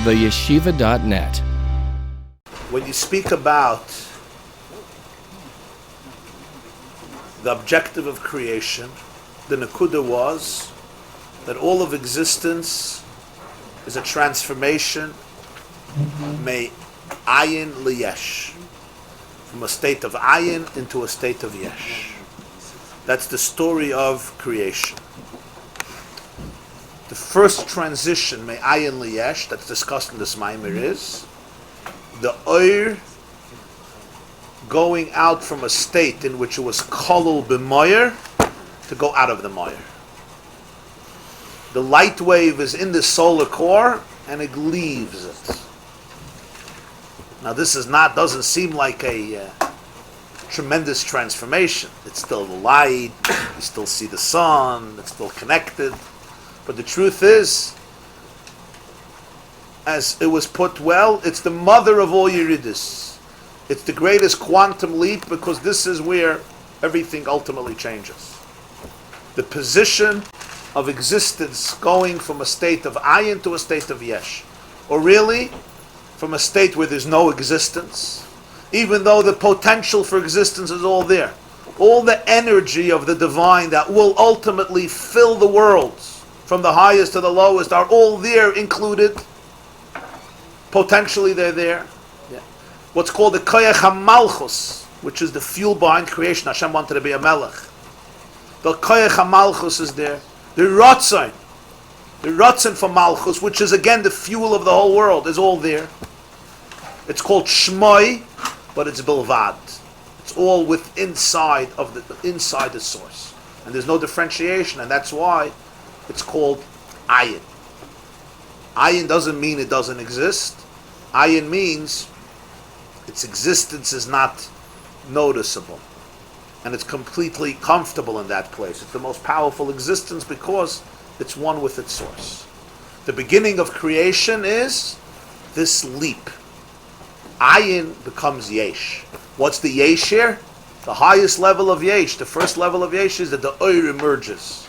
theyeshiva.net. When you speak about the objective of creation, the Nekuda was that all of existence is a transformation, may ayin liyesh, from a state of ayin into a state of yesh. That's the story of creation. The first transition, may ayin liyesh, that's discussed in this Maimer, is the oir going out from a state in which it was kolul b'moyer to go out of the moyer. The light wave is in the solar core and it leaves it. Now this doesn't seem like a tremendous transformation. It's still the light, you still see the sun, it's still connected. But the truth is, as it was put well, it's the mother of all Yeridus. It's the greatest quantum leap because this is where everything ultimately changes. The position of existence going from a state of ayin to a state of yesh. Or really, from a state where there's no existence, even though the potential for existence is all there. All the energy of the divine that will ultimately fill the worlds, from the highest to the lowest, are all there included. Potentially they're there. Yeah. What's called the koyach hamalchus, which is the fuel behind creation. Hashem wanted to be a melech. The koyach hamalchus is there. The ratzon for malchus, which is again the fuel of the whole world, is all there. It's called shmoi, but it's bilvad. It's all inside the source, and there's no differentiation, and that's why it's called ayin. Ayin doesn't mean it doesn't exist. Ayin means its existence is not noticeable. And it's completely comfortable in that place. It's the most powerful existence because it's one with its source. The beginning of creation is this leap. Ayin becomes yesh. What's the yesh here? The highest level of yesh. The first level of yesh is that the oir emerges.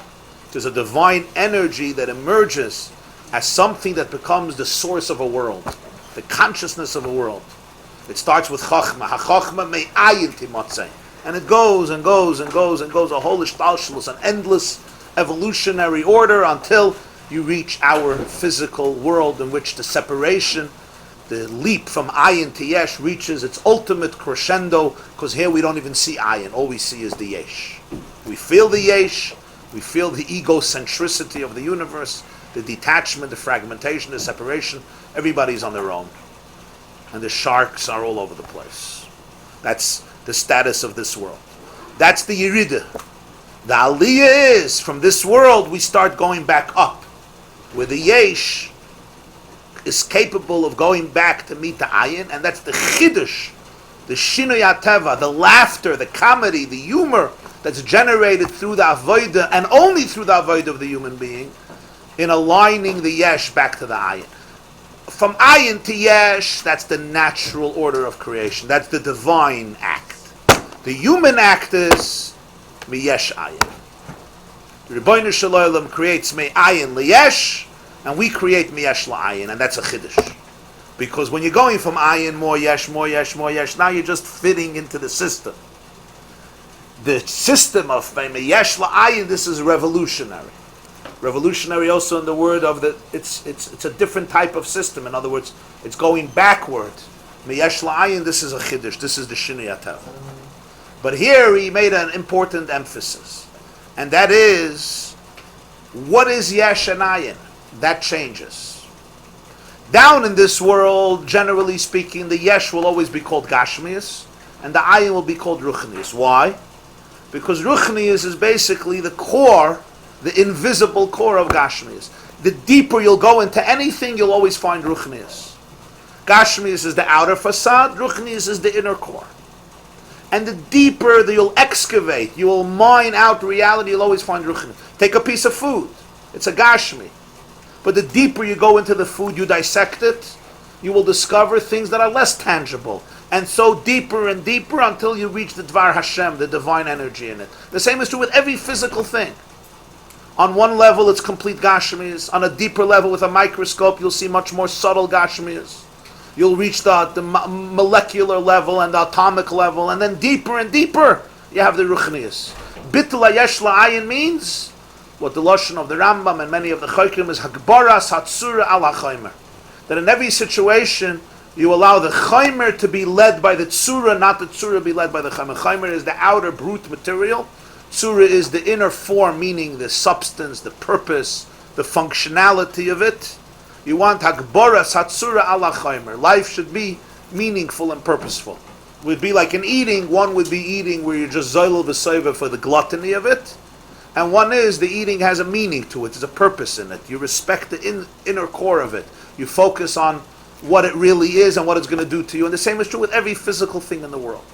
There's a divine energy that emerges as something that becomes the source of a world, the consciousness of a world. It starts with chachma. Ha-chachma may ayin timotzei. And it goes and goes and goes and goes, a whole ishtalshelus, an endless evolutionary order until you reach our physical world in which the separation, the leap from ayin to yesh reaches its ultimate crescendo, because here we don't even see ayin, all we see is the yesh. We feel the yesh, we feel the egocentricity of the universe, the detachment, the fragmentation, the separation. Everybody's on their own. And the sharks are all over the place. That's the status of this world. That's the Yerida. The Aliyah is, from this world, we start going back up, where the Yesh is capable of going back to meet the Ayin, and that's the Chiddush, the Shinui HaTeva, the laughter, the comedy, the humor that's generated through the Avodah, and only through the Avodah of the human being, in aligning the Yesh back to the Ayin. From Ayin to Yesh, that's the natural order of creation. That's the divine act. The human act is Miyesh Ayin. The Rebbeinu Shel Olam creates Me Ayin Liyesh, and we create Miyesh La'ayin, and that's a Chiddush. Because when you're going from Ayin, more Yesh, more Yesh, more Yesh, now you're just fitting into the system. The system of Miyesh La'ayin, this is revolutionary. Revolutionary also in the word of it's a different type of system. In other words, it's going backward. Miyesh La'ayin, this is a Chiddush, this is the Shinui HaTeva. But here he made an important emphasis. And that is, what is Yesh and Ayin? That changes. Down in this world, generally speaking, the Yesh will always be called Gashmius, and the Ayin will be called Ruchnius. Why? Because Ruchnius is basically the core, the invisible core of Gashmius. The deeper you'll go into anything, you'll always find Ruchnius. Gashmius is the outer facade, Ruchnius is the inner core. And the deeper that you'll excavate, you will mine out reality, you'll always find Ruchnius. Take a piece of food, it's a Gashmi. But the deeper you go into the food, you dissect it, you will discover things that are less tangible. And so deeper and deeper until you reach the Dvar Hashem, the divine energy in it. The same is true with every physical thing. On one level, it's complete Gashmias. On a deeper level, with a microscope, you'll see much more subtle Gashmias. You'll reach the molecular level and the atomic level, and then deeper and deeper, you have the Ruchnias. Bittul hayesh la'ayin means, what the Lashon of the Rambam and many of the Chaykim is, Hagbaras hatzura al ha'chaymer. That in every situation, you allow the chaymer to be led by the tzura, not the tzura be led by the chaymer. Chaymer is the outer brute material. Tzura is the inner form, meaning the substance, the purpose, the functionality of it. You want hagboras hatzura ala chaymer. Life should be meaningful and purposeful. It would be like in eating. One would be eating where you're just zoyel v'soiva for the gluttony of it, and one is the eating has a meaning to it. There's a purpose in it. You respect the inner core of it. You focus on what it really is and what it's going to do to you. And the same is true with every physical thing in the world.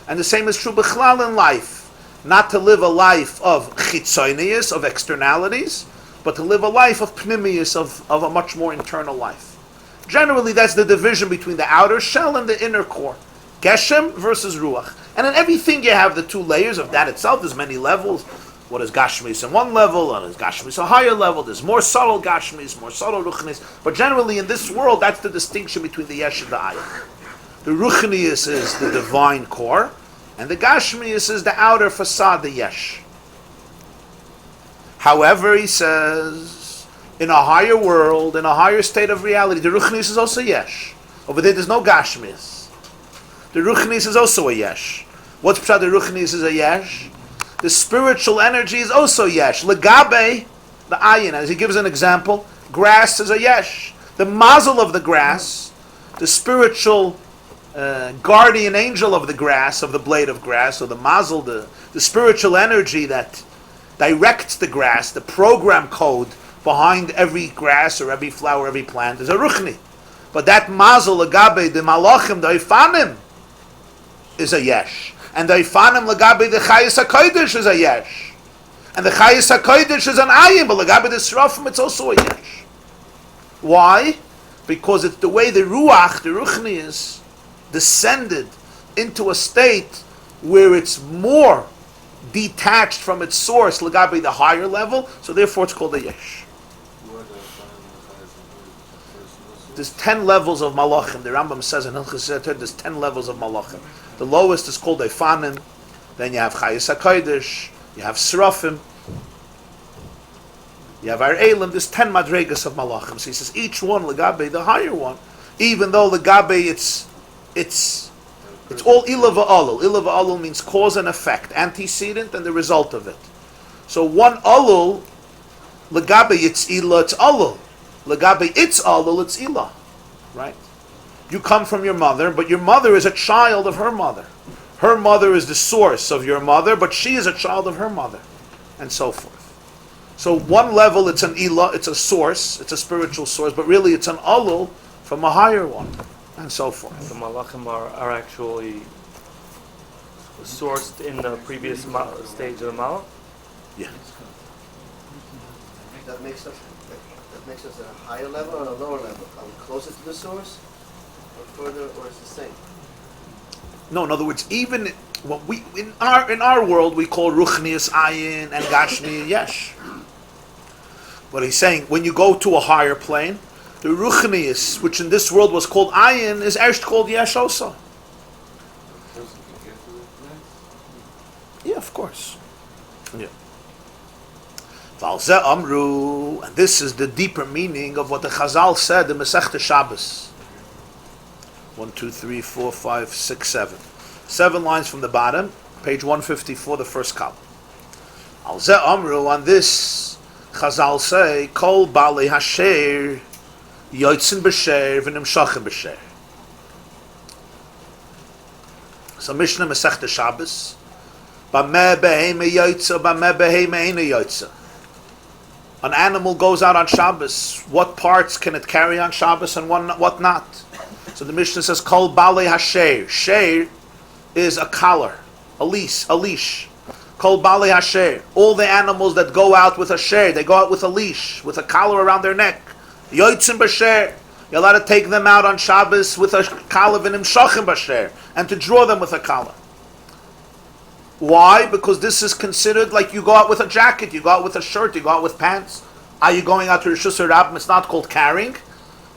And the same is true b'chlal in life. Not to live a life of chitzonius, of externalities, but to live a life of pnimius, of a much more internal life. Generally, that's the division between the outer shell and the inner core. Geshem versus Ruach. And in everything you have the two layers of that itself. There's many levels. What is Gashmis on one level, and is Gashmis a higher level. There's more subtle Gashmis, more subtle Ruchnis. But generally in this world, that's the distinction between the Yesh and the Ayin. The Ruchnius is the divine core, and the Gashmius is the outer facade, the Yesh. However, he says, in a higher world, in a higher state of reality, the Ruchnius is also Yesh. Over there's no Gashmius. The Ruchnius is also a Yesh. What's Pshat the Ruchnius is a Yesh? The spiritual energy is also Yesh. Legabe, the Ayin, as he gives an example, grass is a Yesh. The mazel of the grass, the spiritual guardian angel of the grass, of the blade of grass, or the mazel, the spiritual energy that directs the grass, the program code behind every grass or every flower, every plant, is a ruchni. But that mazel, legabe, the malachim, the ifanim, is a yesh. And the ifanim, legabe, the chayis hakodesh is a yesh. And the chayis hakodesh is an ayin, but legabe, the srafim, it's also a yesh. Why? Because it's the way the ruach, the ruchni is descended into a state where it's more detached from its source, legabe, the higher level, so therefore it's called a yesh. There's 10 levels of malachim. The Rambam says in Hilchos Zeter, there's 10 levels of malachim. The lowest is called Eifanim, then you have Chayis HaKodesh, you have Srafim, you have Ar-Elim, there's 10 madregas of malachim. So he says each one, legabe, the higher one, even though legabe it's all Ila v'Alul. Ila v'Alul means cause and effect, antecedent and the result of it. So one Alul, legabe it's Ila, it's Alul. Legabe it's Alul, it's Ila. Right? You come from your mother, but your mother is a child of her mother. Her mother is the source of your mother, but she is a child of her mother. And so forth. So one level it's an Ila, it's a source, it's a spiritual source, but really it's an Alul from a higher one. And so forth. The malachim are actually sourced in the previous stage of the malach? Yeah. That makes us at a higher level or a lower level? Are we closer to the source? Or further, or it's the same? No, in other words, even what we in our world we call ruchnius ayin and gashmi yesh. But he's saying when you go to a higher plane, the ruchnius, which in this world was called ayin, is actually called yesh also. Yeah, of course. Yeah. Valze amru, and this is the deeper meaning of what the Chazal said in Masechta Shabbos. 1, 2, 3, 4, 5, 6, 7. 7 lines from the bottom, page 154, the first column. Valze amru, on this Chazal say, Kol bali hasher yotzin b'sher v'nimshachim b'sher. So Mishnah Masechta Shabbos, Bameh beheme yotza, bameh beheme eina yotza. An animal goes out on Shabbos. What parts can it carry on Shabbos and what not? So the Mishnah says, Kol balei hasher. Sher is a collar, a leash. Kol balei hasher. All the animals that go out with a sher, they go out with a leash, with a collar around their neck. Yotzim b'sher. You're allowed to take them out on Shabbos with a collar v'nimshachim b'sher, and to draw them with a collar. Why? Because this is considered like you go out with a jacket, you go out with a shirt, you go out with pants. Are you going out to Rishus Rabbim? It's not called carrying.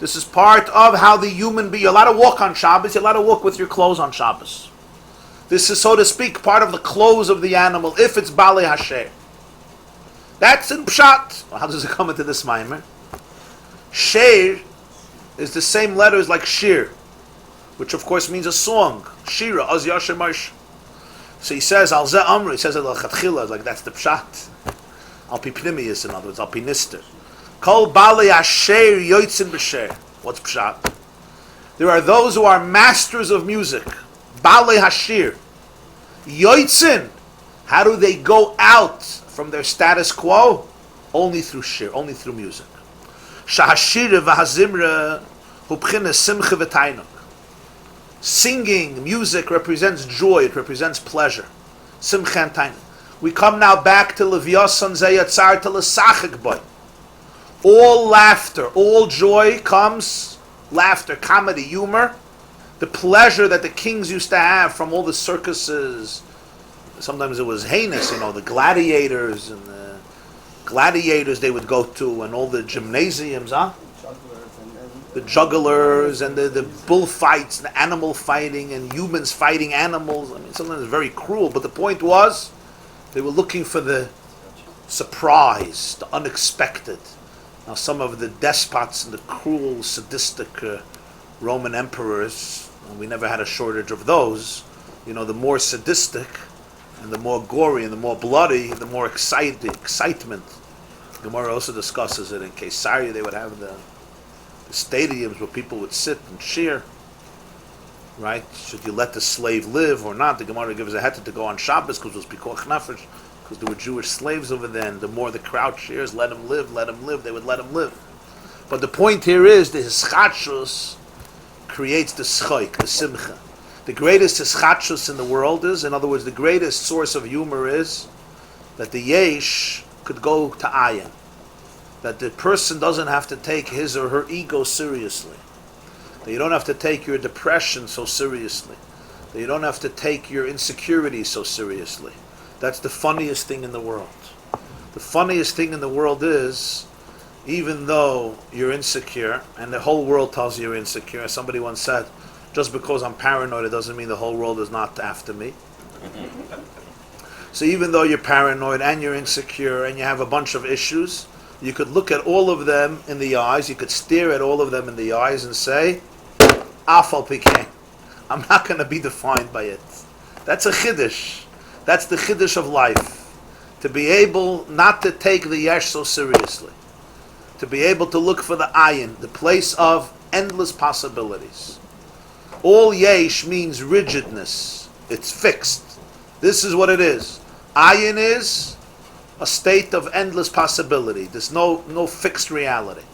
This is part of how the human being. You're allowed to walk on Shabbos. You're allowed to walk with your clothes on Shabbos. This is, so to speak, part of the clothes of the animal, if it's Balei Hasher. That's in Pshat. Well, how does it come into this Maimer? Sher is the same letters like Shir, which of course means a song. Shira, Az Yasher Marsh. So he says, Al Zeh Amri, he says it Al-Chatchila, like that's the Pshat. Al-Pi Pnimiyus, in other words, Al-Pi Nister. Kol Balei Hasher Yoitzin B'Sher. What's Pshat? There are those who are masters of music. Balei Hashir. Yoitzin. How do they go out from their status quo? Only through shir, only through music. Shahashir v'hazimra hu b'chinas simcha v'tainuk. Singing, music represents joy, it represents pleasure. Simcha and tainuk. We come now back to Levyasan Zayatzar to L'sachik boy. All laughter, all joy comes, laughter, comedy, humor, the pleasure that the kings used to have from all the circuses. Sometimes it was heinous, the gladiators and the gladiators they would go to, and all the gymnasiums, the jugglers and the bullfights, the animal fighting, and humans fighting animals. I mean, sometimes it's very cruel, but the point was, they were looking for the surprise, the unexpected. Now, some of the despots and the cruel, sadistic Roman emperors, and we never had a shortage of those, the more sadistic and the more gory and the more bloody, the more excitement. Gemara also discusses it in Caesarea. They would have the stadiums where people would sit and cheer. Right? Should you let the slave live or not? The Gemara gives a heter to go on Shabbos because it was Pikuach Nefesh, because there were Jewish slaves over there, and the more the crowd cheers, let him live, they would let him live. But the point here is the hischatshus creates the schoik, the simcha. The greatest hischatshus in the world is, in other words, the greatest source of humor is that the yesh could go to ayin. That the person doesn't have to take his or her ego seriously. That you don't have to take your depression so seriously. That you don't have to take your insecurity so seriously. That's the funniest thing in the world. The funniest thing in the world is, even though you're insecure, and the whole world tells you you're insecure, as somebody once said, just because I'm paranoid, it doesn't mean the whole world is not after me. So even though you're paranoid and you're insecure and you have a bunch of issues, you could look at all of them in the eyes, you could stare at all of them in the eyes and say, Afal Pikeh, I'm not going to be defined by it. That's a chiddush. That's the chiddush of life. To be able not to take the yesh so seriously. To be able to look for the ayin, the place of endless possibilities. All yesh means rigidness. It's fixed. This is what it is. Ayin is a state of endless possibility. There's no fixed reality.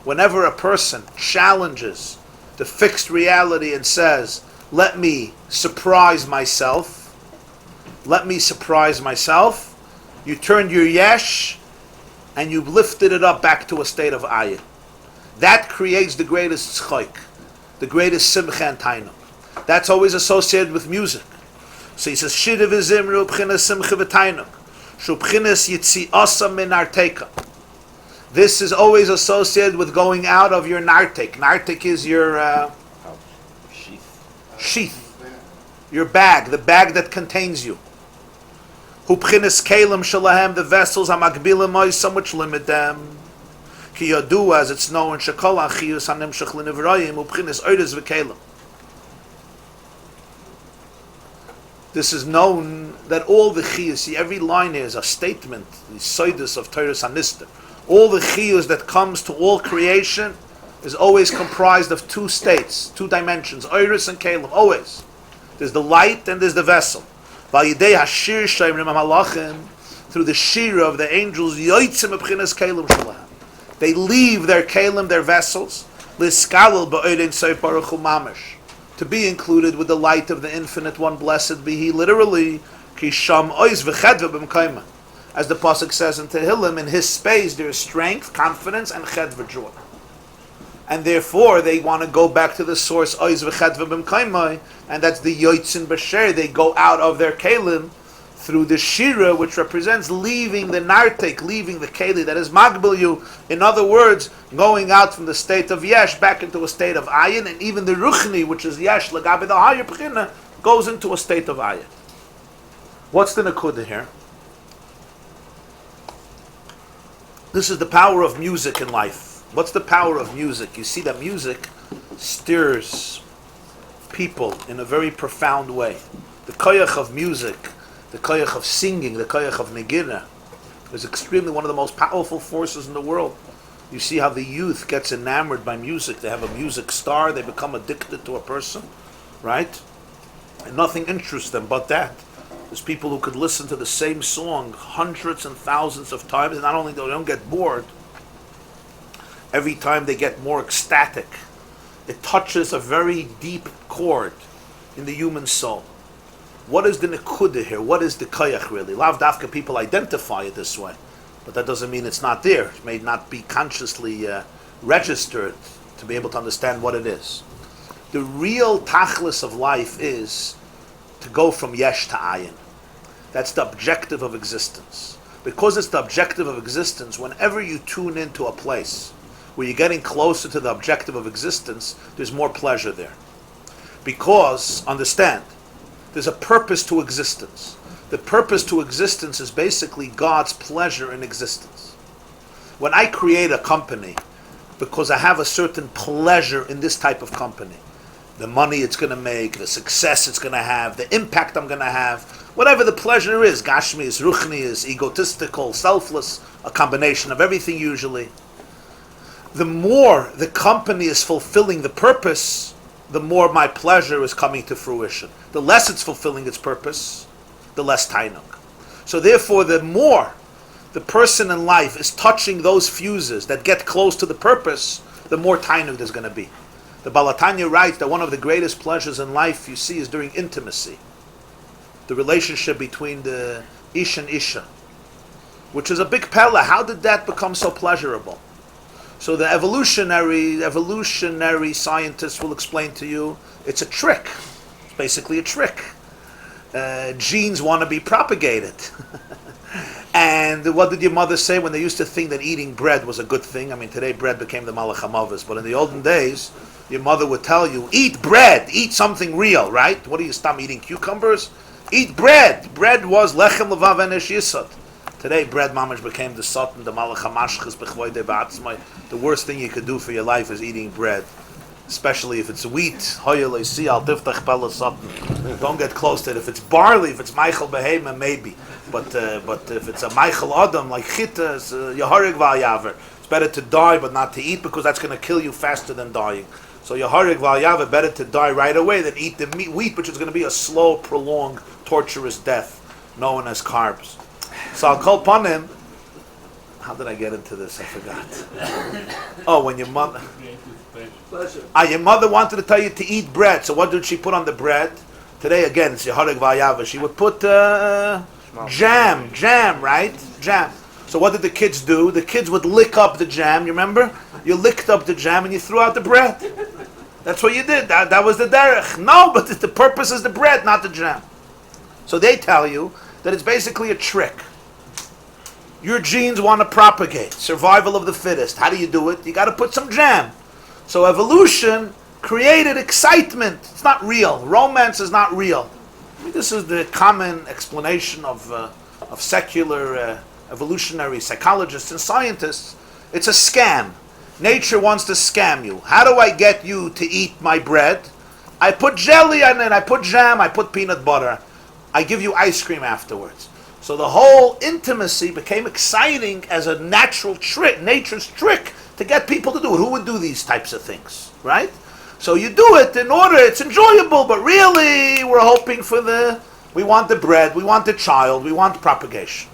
Whenever a person challenges the fixed reality and says, let me surprise myself, you turned your yesh and you've lifted it up back to a state of ayin. That creates the greatest tzchoik, the greatest simcha and tainuk. That's always associated with music. So he says, Shira v'zimru b'chinas simcha v'tainuk, shu b'chinas yitzi'asa min narteka. This is always associated with going out of your nartek. Nartek is your sheath, your bag, the bag that contains you. Hu b'chinas kelim shalahem, the vessels hamagbilim moisam which limit them. Ki yadu, as it's known, shekol achiyus hanimshach l'nivrayim, hu b'chinas oides v'kelim. This is known that all the chiyus, see, every line here is a statement, the soidus of Torah Sanistar. All the chiyus that comes to all creation is always comprised of two states, two dimensions, oiris and kelim, always. There's the light and there's the vessel. Through the shir of the angels, they leave their kelim, their vessels, to be included with the light of the Infinite One, blessed be He, literally, as the Pasuk says in Tehillim, in His space there is strength, confidence, and chedva, joy. And therefore they want to go back to the source, and that's the yoitzin b'sher, they go out of their kelim through the shira, which represents leaving the nartek, leaving the keli, that is magbil you. In other words, going out from the state of yesh back into a state of ayin, and even the ruchni, which is yesh lagabe the higher pechina, goes into a state of ayin. What's the nekuda here? This is the power of music in life. What's the power of music? You see that music stirs people in a very profound way. The koyach of music, the koyach of singing, the koyach of negina is extremely one of the most powerful forces in the world. You see how the youth gets enamored by music. They have a music star, they become addicted to a person, right? And nothing interests them but that. There's people who could listen to the same song hundreds and thousands of times, and not only do they don't get bored, every time they get more ecstatic. It touches a very deep chord in the human soul. What is the nekuda here? What is the koyach really? Lav dafka people identify it this way, but that doesn't mean it's not there. It may not be consciously registered to be able to understand what it is. The real tachlis of life is to go from yesh to ayin. That's the objective of existence. Because it's the objective of existence, whenever you tune into a place where you're getting closer to the objective of existence, there's more pleasure there. Because, understand, there's a purpose to existence. The purpose to existence is basically God's pleasure in existence. When I create a company, because I have a certain pleasure in this type of company, the money it's going to make, the success it's going to have, the impact I'm going to have, whatever the pleasure is, Gashmi is, Ruchni is, egotistical, selfless, a combination of everything usually. The more the company is fulfilling the purpose, the more my pleasure is coming to fruition. The less it's fulfilling its purpose, the less tainuk. So therefore, the more the person in life is touching those fuses that get close to the purpose, the more tainuk there's going to be. The Balatanya writes that one of the greatest pleasures in life you see is during intimacy. The relationship between the ish and isha, which is a big pella. How did that become so pleasurable? So the evolutionary scientists will explain to you, it's a trick. It's basically a trick. Genes want to be propagated. And what did your mother say when they used to think that eating bread was a good thing? I mean, today bread became the malach hamavos, but in the olden days, your mother would tell you, eat bread, eat something real, right? What do you stop eating cucumbers? Eat bread. Bread was lechem levav enesh yisod. Today, bread mamash became the satan, the malach hamashchas bechvoide ba'atzmai. The worst thing you could do for your life is eating bread, especially if it's wheat. Hoyel esi al tiftach pella satan. Don't get close to it. If it's barley, if it's Michael behema, maybe. But if it's a Michael Adam like chita, it's yaharig v'ayaver. It's better to die but not to eat, because that's going to kill you faster than dying. So yaharig v'ayaver, better to die right away than eat the wheat, which is going to be a slow, prolonged, torturous death, known as carbs. So I'll call upon him. How did I get into this? I forgot. Oh, when your mother... your mother wanted to tell you to eat bread. So what did she put on the bread? Today, again, it's Yehareg Vayava. She would put jam, right? Jam. So what did the kids do? The kids would lick up the jam, you remember? You licked up the jam and you threw out the bread. That's what you did. That was the derech. No, but the purpose is the bread, not the jam. So they tell you that it's basically a trick. Your genes want to propagate. Survival of the fittest. How do you do it? You got to put some jam. So evolution created excitement. It's not real. Romance is not real. I mean, this is the common explanation of secular evolutionary psychologists and scientists. It's a scam. Nature wants to scam you. How do I get you to eat my bread? I put jelly on it, I put jam, I put peanut butter. I give you ice cream afterwards. So the whole intimacy became exciting as a natural trick, nature's trick, to get people to do it. Who would do these types of things, right? So you do it in order, it's enjoyable, but really we're hoping for we want the bread, we want the child, we want propagation.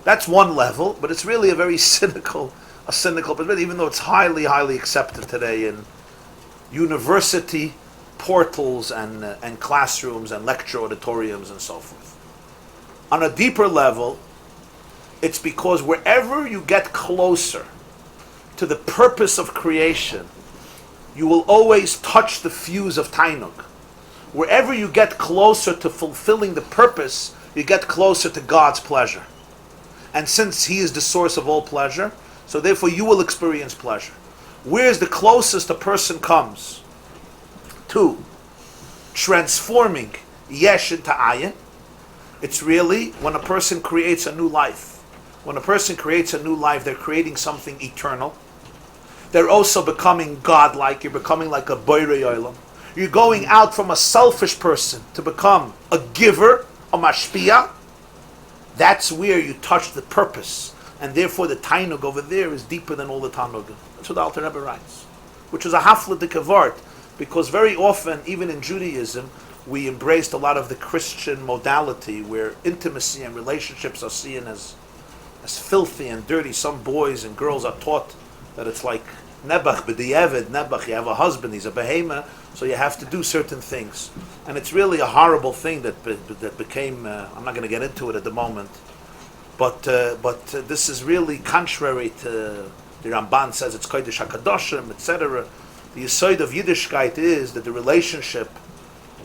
That's one level, but it's really a very cynical, but even though it's highly, highly accepted today in university portals and classrooms and lecture auditoriums and so forth. On a deeper level, it's because wherever you get closer to the purpose of creation, you will always touch the fuse of Tainuk. Wherever you get closer to fulfilling the purpose, you get closer to God's pleasure. And since He is the source of all pleasure, so therefore you will experience pleasure. Where's the closest a person comes to transforming yesh into ayin? It's really when a person creates a new life. When a person creates a new life, they're creating something eternal. They're also becoming godlike. You're becoming like a boirei olam. You're going out from a selfish person to become a giver, a mashpia. That's where you touch the purpose. And therefore the tainug over there is deeper than all the tanugim. That's what the Alter Rebbe writes. Which is a hafladik avart. Because very often, even in Judaism, we embraced a lot of the Christian modality where intimacy and relationships are seen as filthy and dirty. Some boys and girls are taught that it's like Nebach, b'di'evid, Nebach, you have a husband, he's a behemoth, so you have to do certain things. And it's really a horrible thing that became, I'm not going to get into it at the moment, but this is really contrary to, the Ramban says it's Kodesh HaKadoshim, etc. The yesod of Yiddishkeit is that the relationship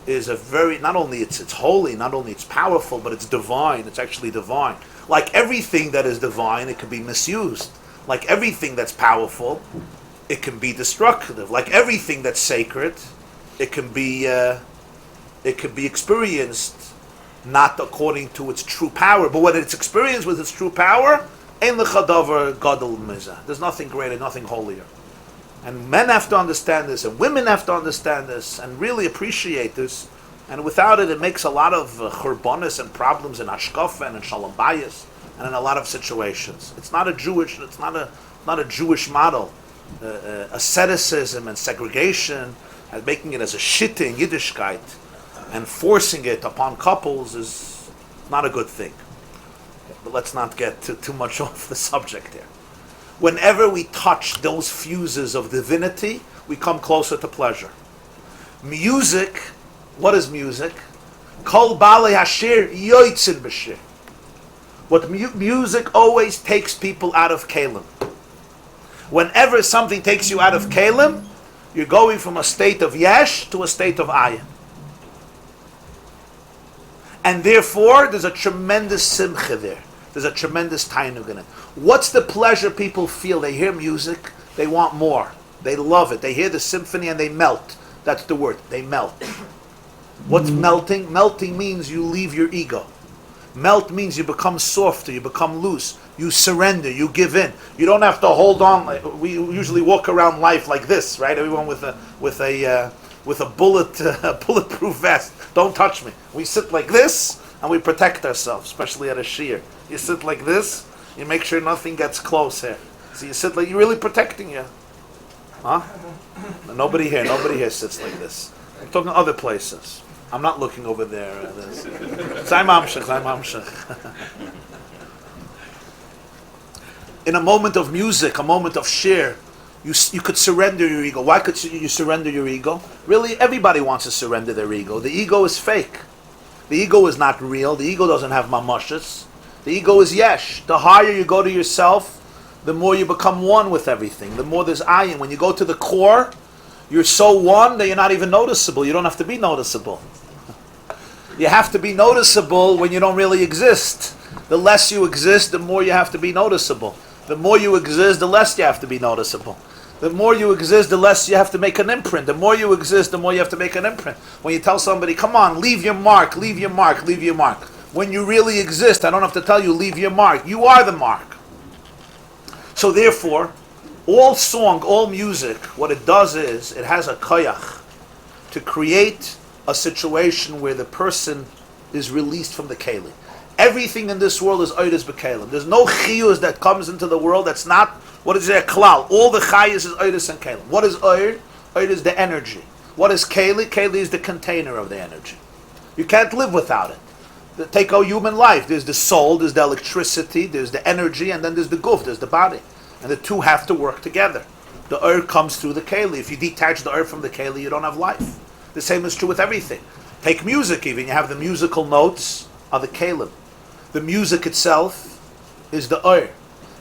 is a very, not only it's holy, not only it's powerful, but it's divine, it's actually divine. Like everything that is divine, it can be misused. Like everything that's powerful, it can be destructive. Like everything that's sacred, it can be experienced not according to its true power. But when it's experienced with its true power, ein lecha davar gadol mizah. There's nothing greater, nothing holier. And men have to understand this, and women have to understand this, and really appreciate this. And without it, it makes a lot of churbanis and problems in hashkafa and in shalom bayis, and in a lot of situations. It's not a Jewish model. Asceticism and segregation, and making it as a shitte in Yiddishkeit, and forcing it upon couples is not a good thing. But let's not get too much off the subject here. Whenever we touch those fuses of divinity, we come closer to pleasure. Music, what is music? Kol balei hashir yoitzin b'shir. What music always takes people out of kalim. Whenever something takes you out of kalim, you're going from a state of yesh to a state of ayin. And therefore, there's a tremendous simcha there. There's a tremendous tainug in it. What's the pleasure people feel? They hear music, they want more. They love it. They hear the symphony and they melt. That's the word. They melt. What's melting? Melting means you leave your ego. Melt means you become softer, you become loose, you surrender, you give in. You don't have to hold on. We usually walk around life like this, right? Everyone with a bulletproof vest. Don't touch me. We sit like this and we protect ourselves, especially at a shiur. You sit like this, you make sure nothing gets close here. So you sit like you're really protecting you. Huh? Nobody here sits like this. I'm talking other places. I'm not looking over there. I'm amshach. In a moment of music, a moment of shir, you could surrender your ego. Why could you surrender your ego? Really, everybody wants to surrender their ego. The ego is fake. The ego is not real. The ego doesn't have mamashas. The ego is yesh. The higher you go to yourself, the more you become one with everything. The more there's ayin. When you go to the core, you're so one that you're not even noticeable. You don't have to be noticeable. You have to be noticeable when you don't really exist. The less you exist, the more you have to be noticeable. The more you exist, the less you have to be noticeable. The more you exist, the less you have to make an imprint. The more you exist, the more you have to make an imprint. When you tell somebody, come on, leave your mark, leave your mark, leave your mark. When you really exist, I don't have to tell you, leave your mark. You are the mark. So therefore, all song, all music, what it does is, it has a koyach to create a situation where the person is released from the keli. Everything in this world is oides b'kelim. There's no chiyus that comes into the world that's not, what is there, klal. All the chayus is oides and kelim. What is oid? Oid is the energy. What is keli? Keli is the container of the energy. You can't live without it. Take our human life. There's the soul, there's the electricity, there's the energy, and then there's the guf, there's the body. And the two have to work together. The earth comes through the keli. If you detach the earth from the keli, you don't have life. The same is true with everything. Take music even. You have the musical notes are the kelim. The music itself is the earth.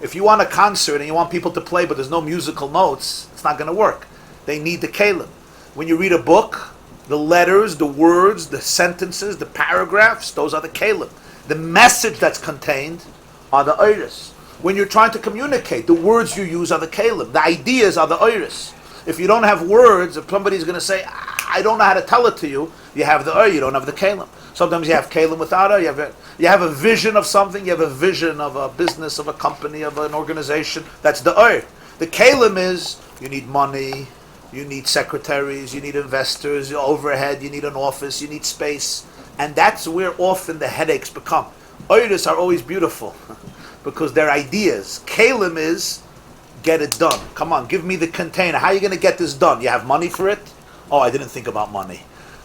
If you want a concert and you want people to play but there's no musical notes, it's not going to work. They need the kelim. When you read a book, the letters, the words, the sentences, the paragraphs, those are the kelim. The message that's contained are the oiris. When you're trying to communicate, the words you use are the kalim. The ideas are the oiris. If you don't have words, if somebody's going to say, I don't know how to tell it to you, you have the oir, you don't have the kalim. Sometimes you have kalim without oir. You have a vision of something, you have a vision of a business, of a company, of an organization. That's the oir. The kalim is, you need money, you need secretaries, you need investors, overhead, you need an office, you need space. And that's where often the headaches become. Oiris are always beautiful because they're ideas. Kalim is, get it done. Come on, give me the container. How are you going to get this done? You have money for it? Oh, I didn't think about money.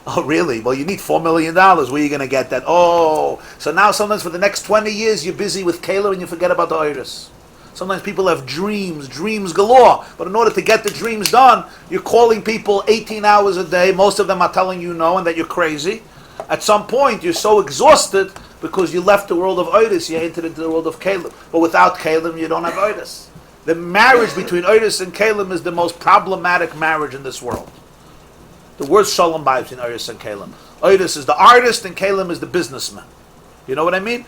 Oh, really? Well, you need $4 million. Where are you going to get that? Oh, so now sometimes for the next 20 years, you're busy with Kalim and you forget about the Iris. Sometimes people have dreams galore. But in order to get the dreams done, you're calling people 18 hours a day. Most of them are telling you no and that you're crazy. At some point, you're so exhausted because you left the world of Iris, you entered into the world of Kalim. But without Kalim, you don't have Iris. The marriage between Iris and Kalim is the most problematic marriage in this world. The worst shalom bayis between Iris and Kalim. Iris is the artist and Kalim is the businessman. You know what I mean?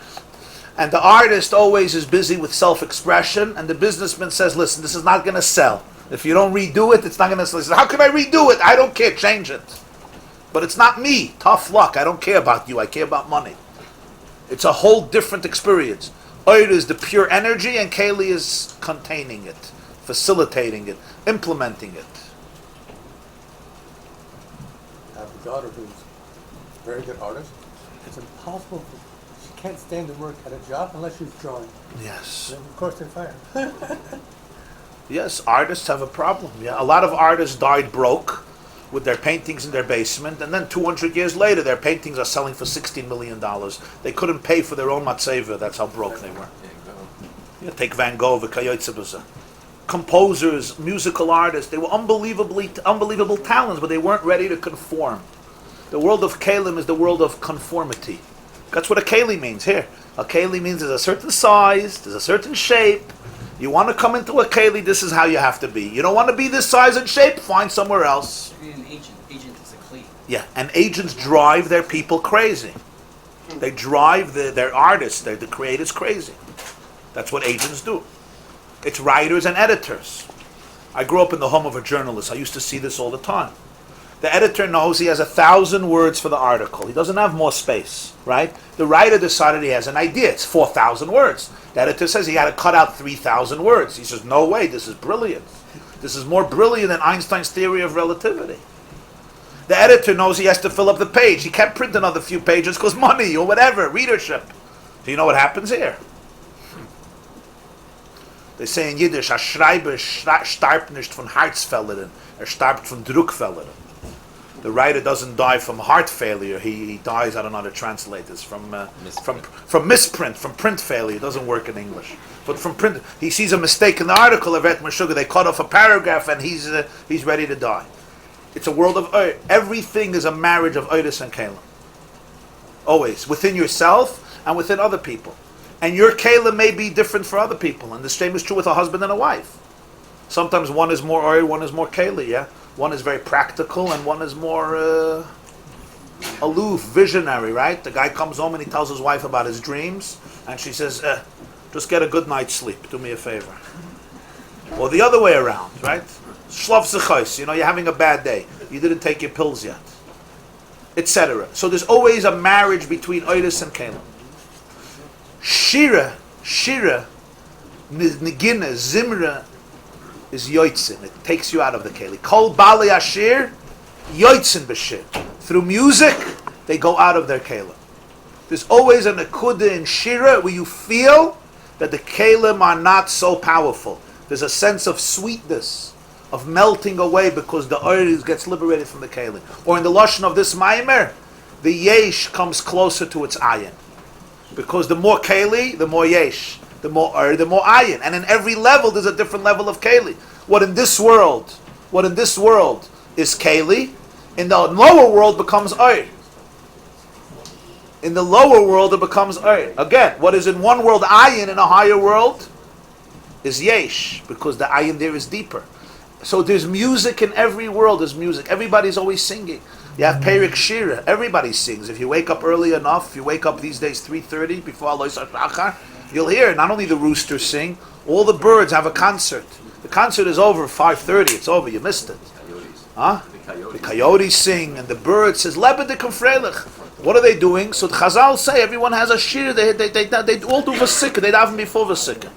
And the artist always is busy with self-expression, and the businessman says, listen, this is not going to sell. If you don't redo it, it's not going to sell. He says, how can I redo it? I don't care, change it. But it's not me. Tough luck. I don't care about you. I care about money. It's a whole different experience. Oir is the pure energy, and Kali is containing it, facilitating it, implementing it. I have a daughter who's a very good artist. It's impossible. She can't stand to work at a job unless she's drawing. Yes. And of course, they're fired. Yes, artists have a problem. Yeah, a lot of artists died broke with their paintings in their basement, and then 200 years later, their paintings are selling for $16 million. They couldn't pay for their own matzeva. That's how broke they were. Yeah, take Van Gogh, composers, musical artists. They were unbelievable talents, but they weren't ready to conform. The world of Kalim is the world of conformity. That's what a Kali means here. A Kali means there's a certain size, there's a certain shape. You want to come into a Kali, this is how you have to be. You don't want to be this size and shape, find somewhere else. You need an agent. Agent is a Kli. Yeah, and agents drive their people crazy. They drive their artists, the creators crazy. That's what agents do. It's writers and editors. I grew up in the home of a journalist. I used to see this all the time. The editor knows he has 1,000 words for the article. He doesn't have more space, right? The writer decided he has an idea. It's 4,000 words. The editor says he got to cut out 3,000 words. He says, no way, this is brilliant. This is more brilliant than Einstein's theory of relativity. The editor knows he has to fill up the page. He can't print another few pages because money or whatever, readership. So you know what happens here? They say in Yiddish, a Schreiber starbt nicht von Herzfällen, starbt von Druckfällen. The writer doesn't die from heart failure. He dies, I don't know how to translate this, from misprint, from print failure. It doesn't work in English. But from print, he sees a mistake in the article of Et Meshuggah. They cut off a paragraph and he's ready to die. It's a world of Oir. Everything is a marriage of Oiris and Kalim. Always. Within yourself and within other people. And your Kalim may be different for other people. And the same is true with a husband and a wife. Sometimes one is more Oir, one is more Kali, yeah? One is very practical and one is more aloof, visionary, right? The guy comes home and he tells his wife about his dreams and she says, just get a good night's sleep, do me a favor. Or the other way around, right? Shlav zechos, you're having a bad day. You didn't take your pills yet. Etc. So there's always a marriage between Oiris and Kalim. Shira, Nigina, Zimra, is yoitzin. It takes you out of the keli. Kol bali ashir, yoitzin b'shir. Through music, they go out of their keli. There's always a nekuda in shira where you feel that the kelim are not so powerful. There's a sense of sweetness, of melting away because the oil gets liberated from the kelim. Or in the lashon of this maimer, the yesh comes closer to its ayin. Because the more keli, the more yesh. The more the more ayin. And in every level, there's a different level of keli. What in this world is keli, in the lower world becomes oir. In the lower world, it becomes oir. Again, what is in one world ayin, in a higher world, is yesh. Because the ayin there is deeper. So there's music in every world, there's music. Everybody's always singing. You have Perik Shira. Everybody sings. If you wake up early enough, if you wake up these days 3:30 before Alois Shachar, you'll hear not only the roosters sing, all the birds have a concert. The concert is over at 5:30. It's over. You missed it. Huh? The coyotes sing and the bird says Lebedekum Freilich. What are they doing? So the Chazal say everyone has a shir. They all do vasika. They daven before vasika.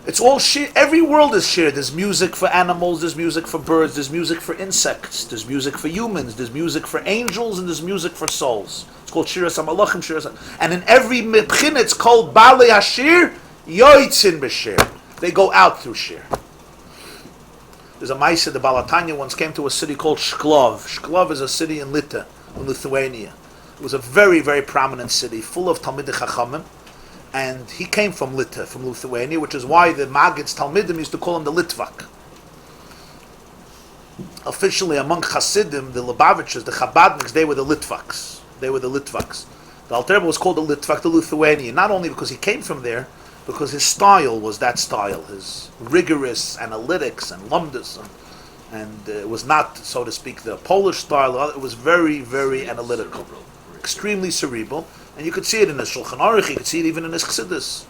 It's all shir. Every world is shir. There's music for animals. There's music for birds. There's music for insects. There's music for humans. There's music for angels, and there's music for souls. It's called shiras hamalachim, shiras. And in every mibchin, it's called balei hashir yoitzin b'shir. They go out through shir. There's a Maisa, the Balatanya once came to a city called Shklov. Shklov is a city in Lithuania. It was a very, very prominent city, full of Talmidei Chachamim. And he came from Lithuania, which is why the Maggid's Talmidim used to call him the Litvak. Officially, among Hasidim, the Lubavitchers, the Chabadniks, they were the Litvaks. The Alter Rebbe was called the Litvak, the Lithuanian, not only because he came from there, because his style was that style, his rigorous analytics and lumdus, and it was not, so to speak, the Polish style. It was very, very analytical, extremely cerebral, and you could see it in his Shulchan Aruch. You could see it even in his Chassidus.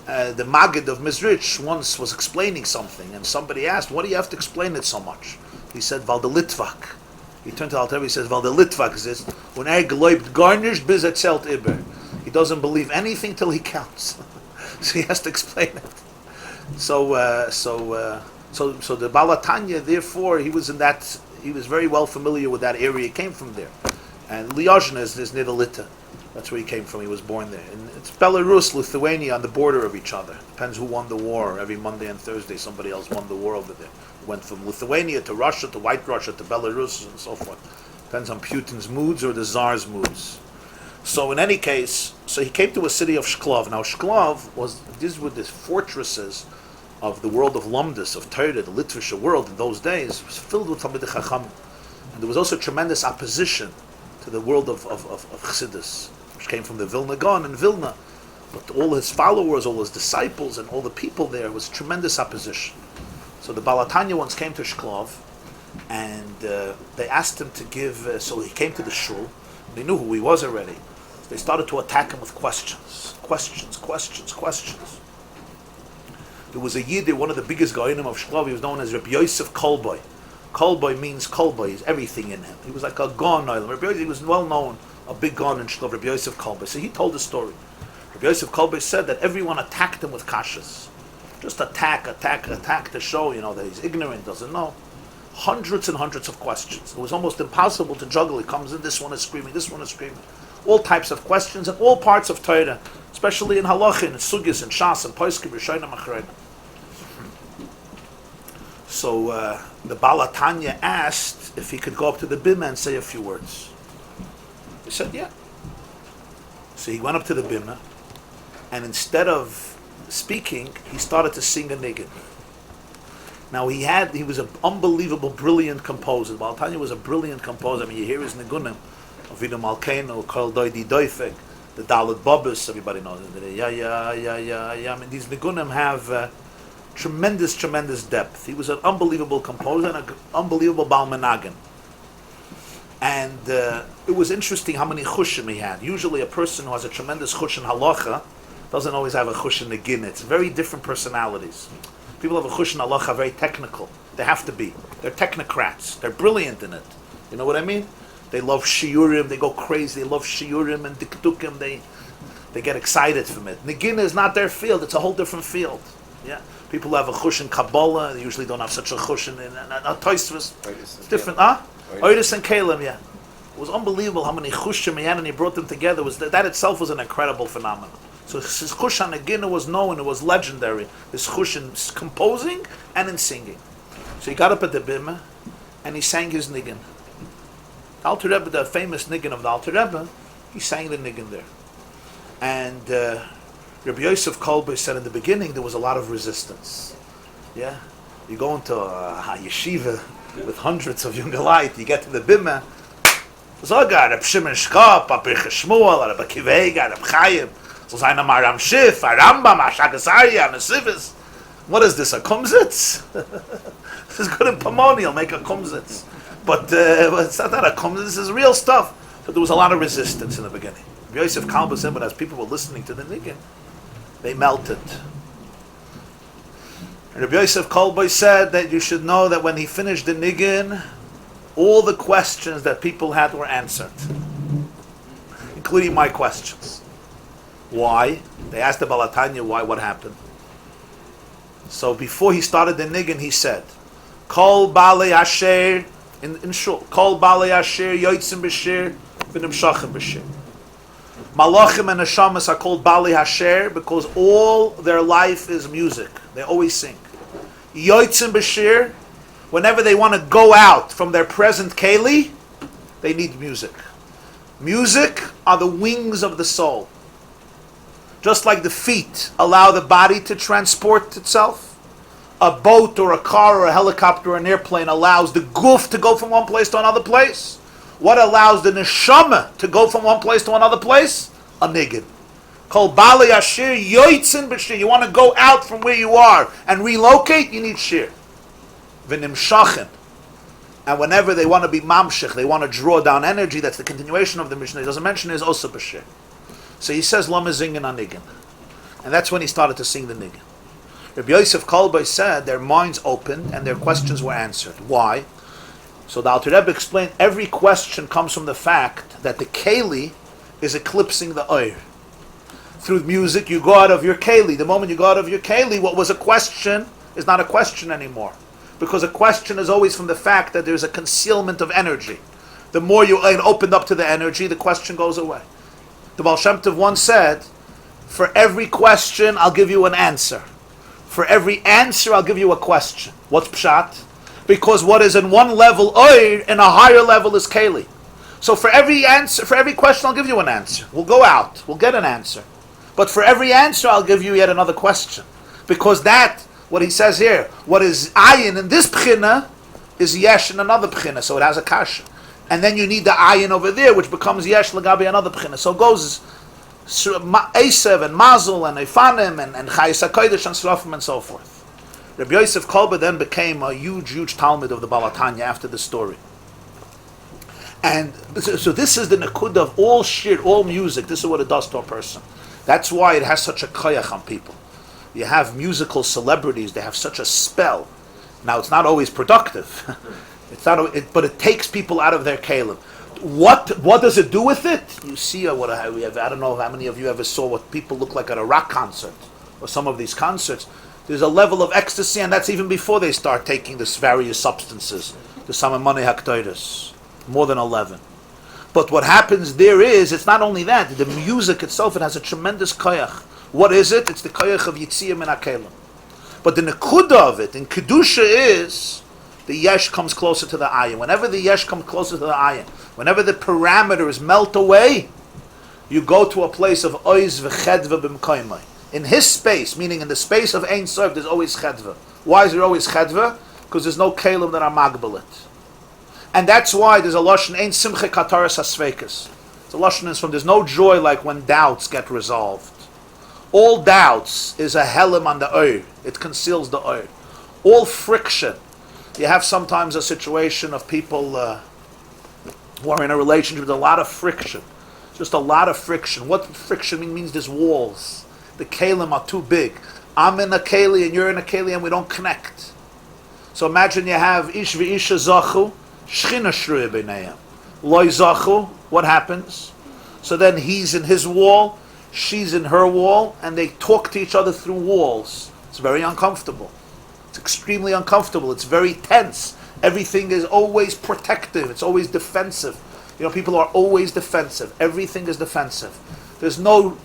The Maggid of Mizrich once was explaining something, and somebody asked, "What do you have to explain it so much?" He said, "Val de Litvak." He turned to Alter Rebbe, he says, "Val de Litvak is when geloibt garnished bis erzählt iber." He doesn't believe anything till he counts. So he has to explain it. So the Balatanya, therefore, he was very well familiar with that area. He came from there. And Lyozhna is near the Lita. That's where he came from. He was born there. And it's Belarus, Lithuania on the border of each other. Depends who won the war. Every Monday and Thursday, somebody else won the war over there. Went from Lithuania to Russia, to White Russia, to Belarus, and so forth. Depends on Putin's moods or the Tsar's moods. So in any case, so he came to a city of Shklov. Now Shklov these were the fortresses of the world of Lumdus, of Torah, the Litvische world in those days. It was filled with Talmidei Chacham. And there was also tremendous opposition to the world of Chassidus, which came from the Vilna Gaon in Vilna. But all his followers, all his disciples, and all the people there was tremendous opposition. So the Balatanya once came to Shklov, and they asked him to give, so he came to the shul. They knew who he was already. They started to attack him with questions. There was a Yid, one of the biggest Goyinim of Shklov. He was known as Rabbi Yosef Kolboy. Kolboy means Kolboy, is everything in him. He was like a Gon Oilam. He was well known, a big Gon in Shklov, Rabbi Yosef Kolboy. So he told the story. Rabbi Yosef Kolboy said that everyone attacked him with kashas. Just attack to show, that he's ignorant, doesn't know. Hundreds and hundreds of questions. It was almost impossible to juggle. He comes in, this one is screaming. All types of questions in all parts of Torah, especially in Halachin, in Sugis, in Shas, in Poskim, Rishonim, Achronim. So the Balatanya asked if he could go up to the Bima and say a few words. He said, yeah. So he went up to the Bima, and instead of speaking, he started to sing a niggin. Now he was an unbelievable, brilliant composer. Balatanya was a brilliant composer. I mean, you hear his nigunim, Avinu Malkeinu, Kol Doidi Doifek, the Dalit Bobus, everybody knows it. I mean, these nigunim have tremendous depth. He was an unbelievable composer and an unbelievable Baal Menagin. And it was interesting how many chushim he had. Usually a person who has a tremendous chush in halacha doesn't always have a chush in nigin. It's very different personalities. People have a chush in halacha, very technical. They have to be. They're technocrats. They're brilliant in it. You know what I mean? They love shiurim. They go crazy. They love shiurim and dikdukim. They get excited from it. Nigin is not their field. It's a whole different field. Yeah. People have a chush in Kabbalah. They usually don't have such a chush in Toysvus. It's different, Oidus and Kalim, yeah. It was unbelievable how many chushim he had, and he brought them together. That itself was an incredible phenomenon. So his chush on Nagina was known, it was legendary. His chush in composing and in singing. So he got up at the Bima, and he sang his niggin. The Alter Rebbe, the famous niggin of the Alter Rebbe, he sang the niggin there. And Rabbi Yosef Kolbe said in the beginning there was a lot of resistance. Yeah? You go into a yeshiva with hundreds of young light, you get to the Bima, Zogar, Reb Shimon Shkop, Reb Shmuel, Reb Akivega, Reb Chaim, Zayna Maram Shif, Rambam, Ashagasaria, Nesivis. What is this, a kumsitz? This is good in Pomoni, he'll make a kumsitz. but it's not that it comes. This is real stuff. So there was a lot of resistance in the beginning. Rabbi Yosef Kalba said, but as people were listening to the niggin, they melted. And Rabbi Yosef Kalba said that you should know that when he finished the niggin, all the questions that people had were answered, including my questions. Why? They asked the Balatanya why, what happened. So before he started the niggin, he said, Kol Balei Asher, in shul, Kol Balei Asher, Yoitzim B'Shir, V'nim Shachim B'Shir. Malachim and Neshamas are called Balei Asher because all their life is music. They always sing. Yoitzim B'Shir, whenever they want to go out from their present keli, they need music. Music are the wings of the soul. Just like the feet allow the body to transport itself, a boat or a car or a helicopter or an airplane allows the guf to go from one place to another place. What allows the neshama to go from one place to another place? A niggin. Called Balei Asher Yoitzin B'Shir. You want to go out from where you are and relocate, you need shir. V'nim Shachin. And whenever they want to be mamshich, they want to draw down energy, that's the continuation of the Mishnah. He doesn't mention is also B'Shir. So he says, Lama Zingin Anigin. And that's when he started to sing the Niggin. Rabbi Yosef Kalbai said their minds opened and their questions were answered. Why? So the Alter Rebbe explained every question comes from the fact that the Keli is eclipsing the Oir. Through music, you go out of your Keli. The moment you go out of your Keli, what was a question is not a question anymore. Because a question is always from the fact that there's a concealment of energy. The more you opened up to the energy, the question goes away. The Baal Shem Tov once said, for every question, I'll give you an answer. For every answer, I'll give you a question. What's pshat? Because what is in one level oir, in a higher level is keli. So for every answer, for every question, I'll give you an answer. We'll go out, we'll get an answer. But for every answer, I'll give you yet another question. Because that, what he says here, what is ayin in this pchina, is yesh in another pchina, so it has a kasha. And then you need the ayin over there, which becomes yesh lagabi another pchina. So it goes Esev and Mazel and Eifanim and Chayis HaKodesh and Srafim and so forth. Rabbi Yosef Kolbe then became a huge Talmud of the Balatanya after the story. And so this is the Nakud of all shir, all music. This is what it does to a person. That's why it has such a koyach on people. You have musical celebrities, they have such a spell. Now it's not always productive. But it takes people out of their kalim. What does it do with it? You see we have. I don't know how many of you ever saw what people look like at a rock concert or some of these concerts. There's a level of ecstasy, and that's even before they start taking this various substances, the samamane haktoides, more than 11. But what happens there is, it's not only that, the music itself, it has a tremendous koyach. What is it? It's the koyach of yitziyah min hakelim. But the nekuda of it in kedusha is the yesh comes closer to the ayin. Whenever the yesh comes closer to the ayin, whenever the parameters melt away, you go to a place of oiz v'chedva b'mkoymai. In his space, meaning in the space of Ein Sof, there's always chedva. Why is there always chedva? Because there's no kalim that are magbalit. And that's why there's a lashon Ein simche kataras hasveikas. The lashon is from there's no joy like when doubts get resolved. All doubts is a helim on the oir. It conceals the oir. All friction. You have sometimes a situation of people who are in a relationship with a lot of friction. Just a lot of friction. What friction means? There's walls. The kalim are too big. I'm in a keli and you're in a keli and we don't connect. So imagine you have ish v'isha zachu, shchina shruya b'neiam. Loi zachu, what happens? So then he's in his wall, she's in her wall, and they talk to each other through walls. It's very uncomfortable. It's extremely uncomfortable. It's very tense. Everything is always protective. It's always defensive. You know, people are always defensive. Everything is defensive. There's no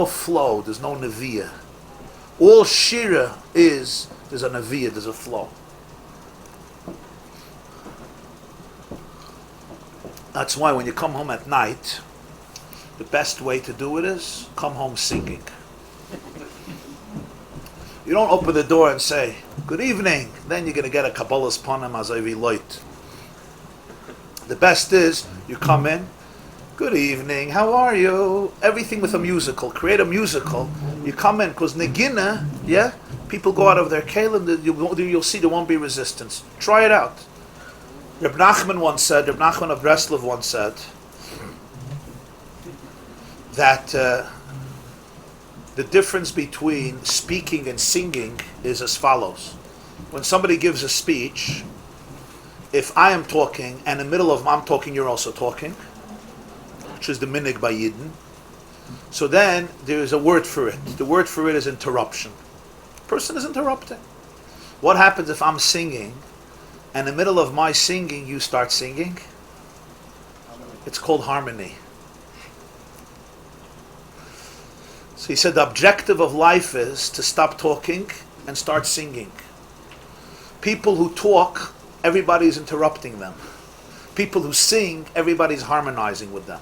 flow. There's no neviah. All shira is, there's a neviah, there's a flow. That's why when you come home at night, the best way to do it is come home singing. You don't open the door and say, good evening. Then you're going to get a Kabbalah's Panim Azavi Loit. The best is, you come in, good evening, how are you? Everything with a musical. Create a musical. You come in, because Negina, people go out of their kalim, you'll see there won't be resistance. Try it out. Reb Nachman of Breslov once said that the difference between speaking and singing is as follows. When somebody gives a speech, if I am talking and in the middle of I'm talking, you're also talking, which is the minig by Yidden. So then there is a word for it. The word for it is interruption. The person is interrupting. What happens if I'm singing and in the middle of my singing you start singing? It's called harmony. So he said the objective of life is to stop talking and start singing. People who talk, everybody's interrupting them. People who sing, everybody's harmonizing with them.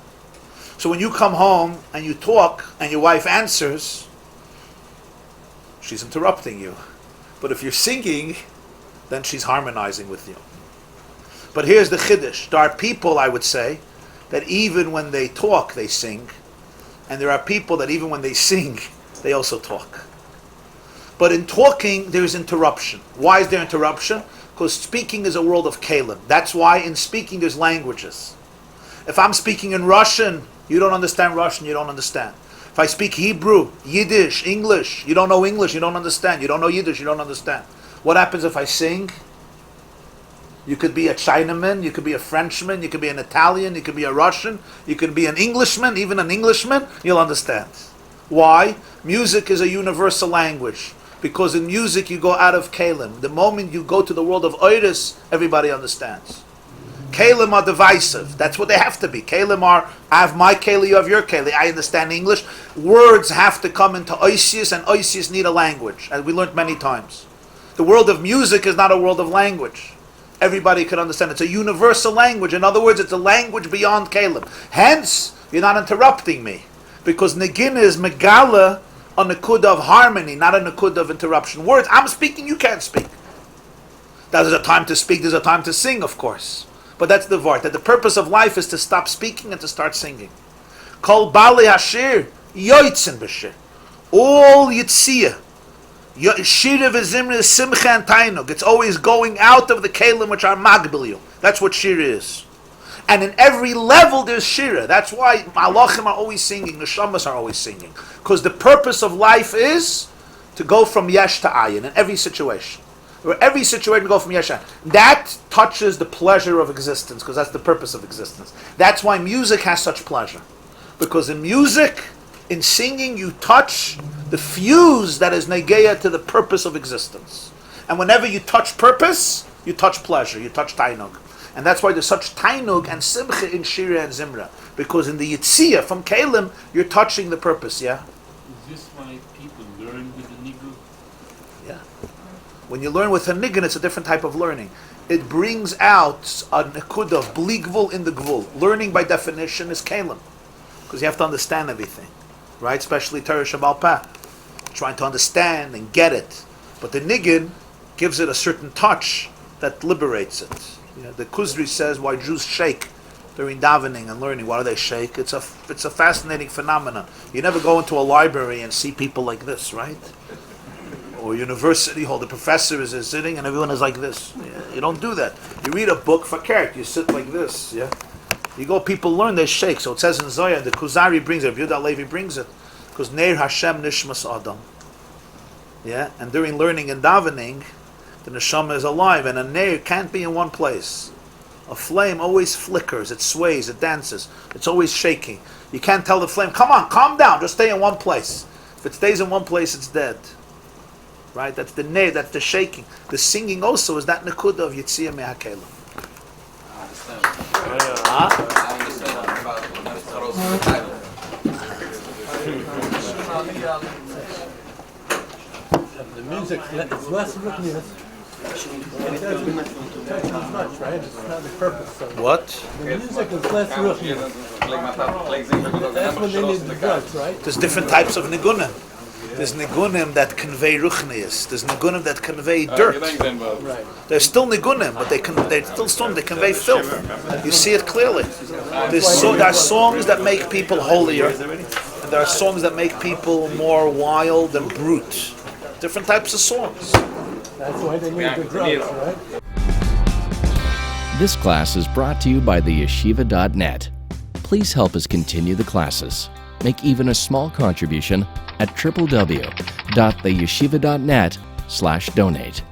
So when you come home and you talk and your wife answers, she's interrupting you. But if you're singing, then she's harmonizing with you. But here's the chiddush. There are people, I would say, that even when they talk, they sing. And there are people that even when they sing, they also talk. But in talking, there's interruption. Why is there interruption? Because speaking is a world of kalim. That's why in speaking there's languages. If I'm speaking in Russian, you don't understand Russian, you don't understand. If I speak Hebrew, Yiddish, English, you don't know English, you don't understand. You don't know Yiddish, you don't understand. What happens if I sing? You could be a Chinaman, you could be a Frenchman, you could be an Italian, you could be a Russian, you could be an Englishman, even an Englishman, you'll understand. Why? Music is a universal language. Because in music you go out of kalim. The moment you go to the world of oiris, everybody understands. Kalim are divisive. That's what they have to be. Kalim are, I have my keli, you have your keli. I understand English. Words have to come into oisius, and oisius need a language, as we learned many times. The world of music is not a world of language. Everybody can understand. It's a universal language. In other words, it's a language beyond kalim. Hence, you're not interrupting me. Because negin is megala, a nakud of harmony, not a nakud of interruption. Words, I'm speaking, you can't speak. There's a time to speak, there's a time to sing, of course. But that's the vart, that the purpose of life is to stop speaking and to start singing. Kol bali hashir, yoitzen b'shir. All yitziyah. Shira v'zimra simcha and tainug. It's always going out of the kelim which are magbil. That's what shira is. And in every level there's shira. That's why malachim are always singing, neshamas are always singing. Because the purpose of life is to go from yesh to ayin in every situation. Where every situation go from yesh to ayin. That touches the pleasure of existence, because that's the purpose of existence. That's why music has such pleasure. Because in music, in singing, you touch the fuse that is negeya to the purpose of existence. And whenever you touch purpose, you touch pleasure, you touch tainug. And that's why there's such tainug and simcha in shira and zimra. Because in the yitziyah from kelim, you're touching the purpose, yeah? Is this why people learn with the nigun? Yeah. When you learn with a nigun, it's a different type of learning. It brings out a nekud of bli gvul in the gvul. Learning by definition is kelim. Because you have to understand everything. Right? Especially Torah Shabbal Peh. Trying to understand and get it. But the nigun gives it a certain touch that liberates it. You know, the Kuzri says why Jews shake during davening and learning. Why do they shake? It's a fascinating phenomenon. You never go into a library and see people like this, right? Or university hall, the professor is sitting and everyone is like this. Yeah, you don't do that. You read a book for character, you sit like this, yeah? You go, people learn, they shake. So it says in Zoya, the Kuzari brings it, Yehuda Levi brings it, because Neir Hashem Nishmas Adam. Yeah, and during learning and davening, the neshama is alive, and a neir can't be in one place. A flame always flickers, it sways, it dances, it's always shaking. You can't tell the flame, come on, calm down, just stay in one place. If it stays in one place, it's dead. Right? That's the neir, that's the shaking. The singing also is that nekuda of Yitziyah Me'akelim. I understand. Yeah. I understand about the title. The music is less ruchnius. It doesn't touch as much, right? It's not the purpose of it. What? The music is less ruchnius. That's when they need the drugs, right? There's different types of nigunim. There's nigunim that convey ruchnius. There's nigunim that convey dirt. Right. There's still nigunim, but they're still strong. They convey filth. You see it clearly. There are songs that make people holier, and there are songs that make people more wild and brute. Different types of songs. That's why they need the drugs, right? This class is brought to you by theyeshiva.net. Please help us continue the classes. Make even a small contribution at www.theyeshiva.net/donate.